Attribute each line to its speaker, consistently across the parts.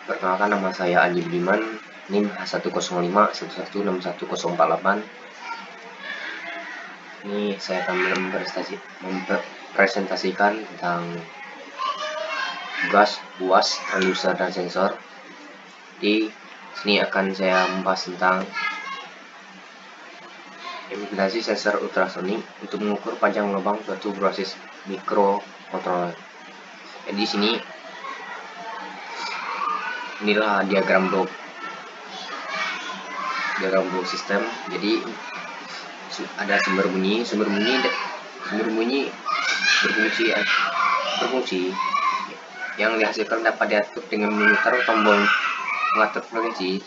Speaker 1: Perkenalkan, nama saya Andi Budiman, NIM H105116148. Ini saya akan mempresentasikan tentang tugas UAS transducer dan sensor. Di sini akan saya membahas tentang implementasi sensor ultrasonik untuk mengukur panjang lubang suatu proses mikrokontroller. Jadi di sini inilah diagram blok sistem. Jadi ada sumber bunyi berfungsi yang dihasilkan dapat diatur dengan memutar tombol mengatur frekuensi,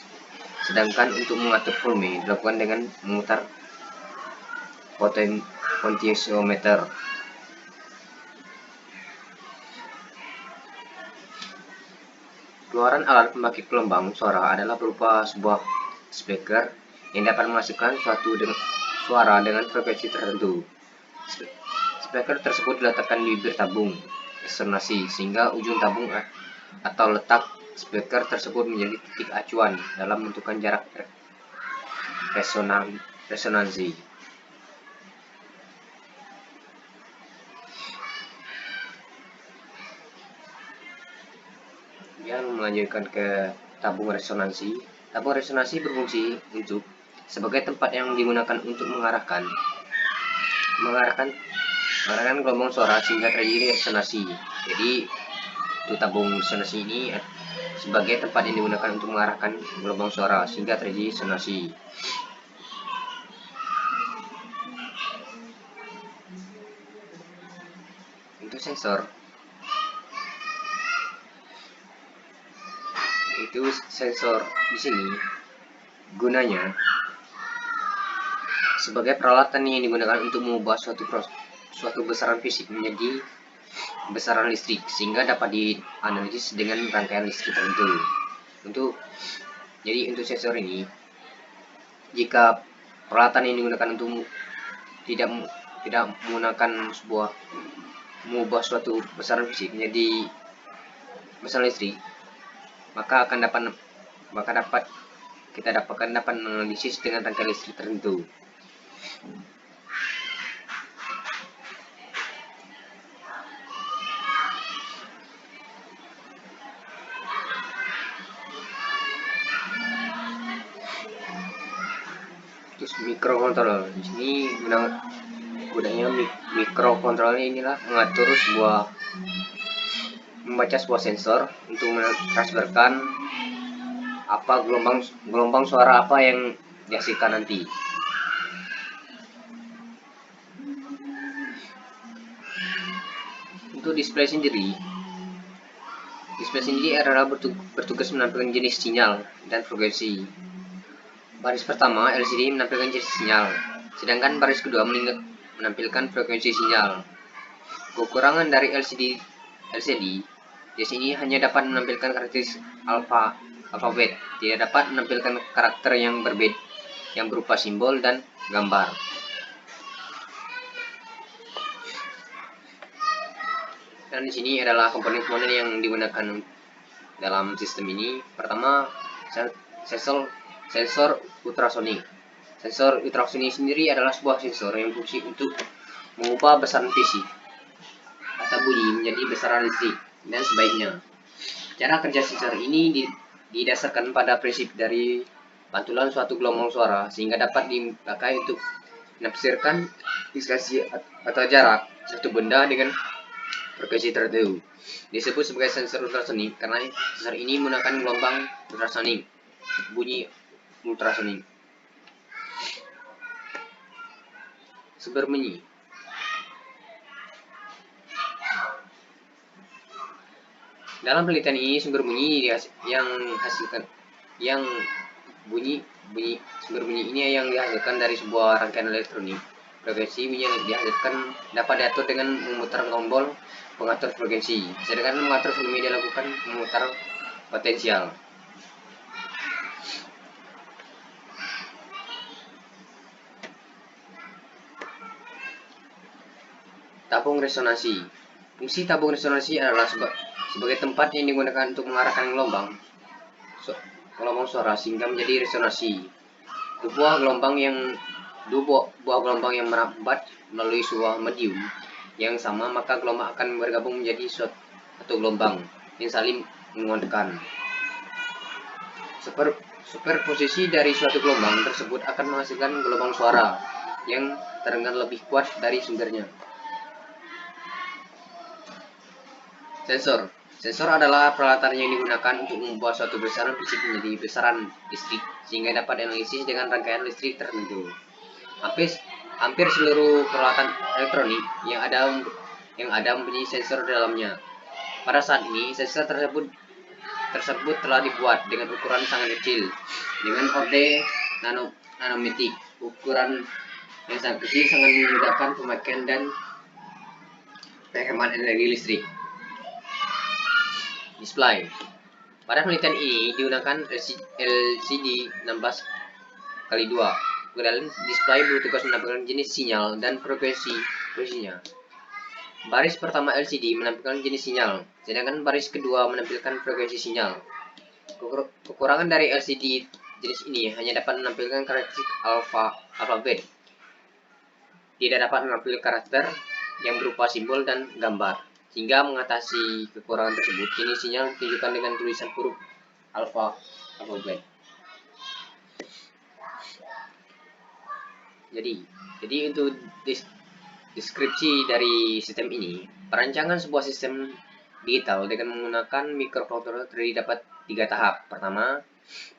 Speaker 1: sedangkan untuk mengatur volume dilakukan dengan memutar potentiometer. Keluaran alat pembangkit gelombang suara adalah berupa sebuah speaker yang dapat menghasilkan suara dengan frekuensi tertentu. Speaker tersebut diletakkan di bibir tabung resonansi, sehingga ujung tabung atau letak speaker tersebut menjadi titik acuan dalam menentukan jarak resonansi. Yang melanjutkan ke tabung resonansi. Tabung resonansi berfungsi untuk sebagai tempat yang digunakan untuk mengarahkan gelombang suara sehingga terjadi resonansi. Jadi untuk tabung resonansi ini sebagai tempat yang digunakan untuk mengarahkan gelombang suara sehingga terjadi resonansi. Untuk sensor, di sini gunanya sebagai peralatan yang digunakan untuk mengubah suatu besaran fisik menjadi besaran listrik, sehingga dapat dianalisis dengan rangkaian listrik tertentu. Untuk sensor ini, jika peralatan yang digunakan untuk tidak menggunakan mengubah suatu besaran fisik menjadi besaran listrik, maka dapat menganalisis dengan rangkaian listrik tertentu. Terus mikrokontroller, di sini gunanya mikrokontroller inilah membaca sebuah sensor untuk mentransferkan gelombang suara apa yang dihasilkan nanti. Untuk display sendiri adalah bertugas menampilkan jenis sinyal dan frekuensi. Baris pertama LCD menampilkan jenis sinyal, sedangkan baris kedua menampilkan frekuensi sinyal. Kekurangan dari LCD di sini hanya dapat menampilkan karakteristik alfabet, tidak dapat menampilkan karakter yang berbeda yang berupa simbol dan gambar. Dan di sini adalah komponen-komponen yang digunakan dalam sistem ini. Pertama, sensor ultrasonik. Sensor ultrasonik sendiri adalah sebuah sensor yang berfungsi untuk mengubah besaran fisik atau bunyi menjadi besaran listrik dan sebaliknya. Cara kerja sensor ini didasarkan pada prinsip dari pantulan suatu gelombang suara, sehingga dapat dipakai untuk menafsirkan distansi atau jarak suatu benda dengan frekuensi tertentu. Disebut sebagai sensor ultrasonik karena sensor ini menggunakan gelombang ultrasonik, bunyi ultrasonik. Sumber bunyi. Dalam penelitian ini, sumber bunyi yang dihasilkan dari sebuah rangkaian elektronik. Frekuensi bunyi yang dihasilkan dapat diatur dengan memutar tombol pengatur frekuensi, sedangkan mengatur volume dilakukan memutar potensial. Tabung resonansi. Fungsi tabung resonansi adalah sebagai tempat yang digunakan untuk mengarahkan gelombang gelombang suara sehingga menjadi resonansi. Dua buah gelombang yang merambat melalui sebuah medium yang sama, maka gelombang akan bergabung menjadi satu gelombang yang saling menguatkan. Superposisi dari suatu gelombang tersebut akan menghasilkan gelombang suara yang terdengar lebih kuat dari sumbernya. Sensor adalah peralatan yang digunakan untuk mengubah suatu besaran fisik menjadi besaran listrik sehingga dapat dianalisis dengan rangkaian listrik tertentu. Hampir seluruh peralatan elektronik yang ada mempunyai sensor di dalamnya. Pada saat ini, sensor tersebut telah dibuat dengan ukuran sangat kecil dengan orde nanometrik. Ukuran yang sangat kecil sangat memudahkan pemakaian dan penghemat energi listrik. Display. Pada penelitian ini digunakan LCD 16x2. Kemudian display bertugas menampilkan jenis sinyal dan frekuensinya. Baris pertama LCD menampilkan jenis sinyal, sedangkan baris kedua menampilkan frekuensi sinyal. Kekurangan dari LCD jenis ini hanya dapat menampilkan karakteristik alfabet. Tidak dapat menampilkan karakter yang berupa simbol dan gambar. Sehingga mengatasi kekurangan tersebut, jenis sinyal ditunjukkan dengan tulisan huruf alfabet. Jadi untuk deskripsi dari sistem ini, perancangan sebuah sistem digital dengan menggunakan microcontroller terdiri dapat 3 tahap. Pertama,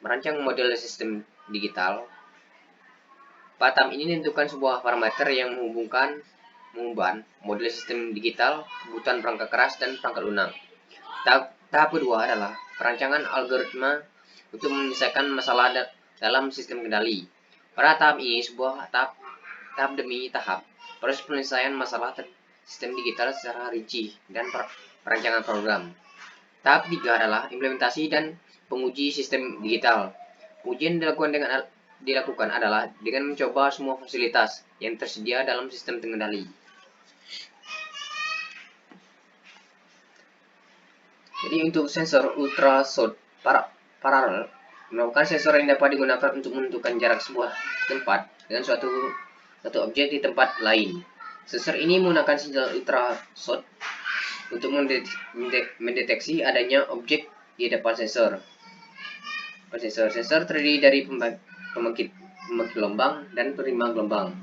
Speaker 1: merancang model sistem digital. Pada tahap ini menentukan sebuah parameter yang mengubah model sistem digital, kebutuhan perangkat keras dan perangkat lunak. Tahap kedua adalah perancangan algoritma untuk menyelesaikan masalah dalam sistem kendali. Pada tahap ini tahap demi tahap proses penyelesaian masalah sistem digital secara rinci dan perancangan program. Tahap ketiga adalah implementasi dan penguji sistem digital. Ujian dilakukan adalah dengan mencoba semua fasilitas yang tersedia dalam sistem kendali. Jadi untuk sensor ultrasound paralel merupakan sensor yang dapat digunakan untuk menentukan jarak sebuah tempat dengan suatu objek di tempat lain. Sensor ini menggunakan sinyal ultrasound untuk mendeteksi adanya objek di depan sensor. Sensor terdiri dari pembangkit gelombang dan penerima gelombang.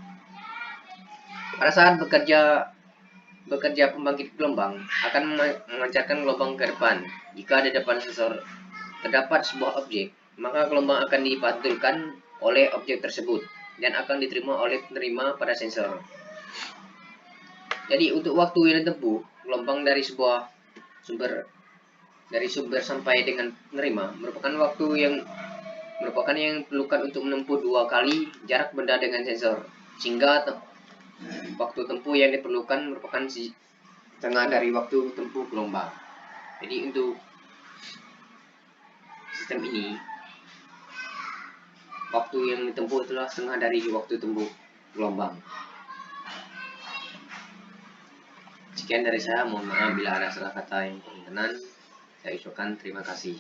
Speaker 1: Pada saat bekerja pembangkit gelombang akan memancarkan gelombang ke depan. Jika di depan sensor terdapat sebuah objek, maka gelombang akan dipantulkan oleh objek tersebut dan akan diterima oleh penerima pada sensor. Jadi untuk waktu yang ditempuh gelombang dari sebuah sumber sampai dengan penerima merupakan yang diperlukan untuk menempuh 2 kali jarak benda dengan sensor, sehingga waktu tempuh yang diperlukan merupakan setengah dari waktu tempuh gelombang. Jadi untuk sistem ini, waktu yang ditempuh itulah setengah dari waktu tempuh gelombang. Sekian dari saya, mohon maaf bila ada salah kata yang berkenan. Saya ucapkan terima kasih.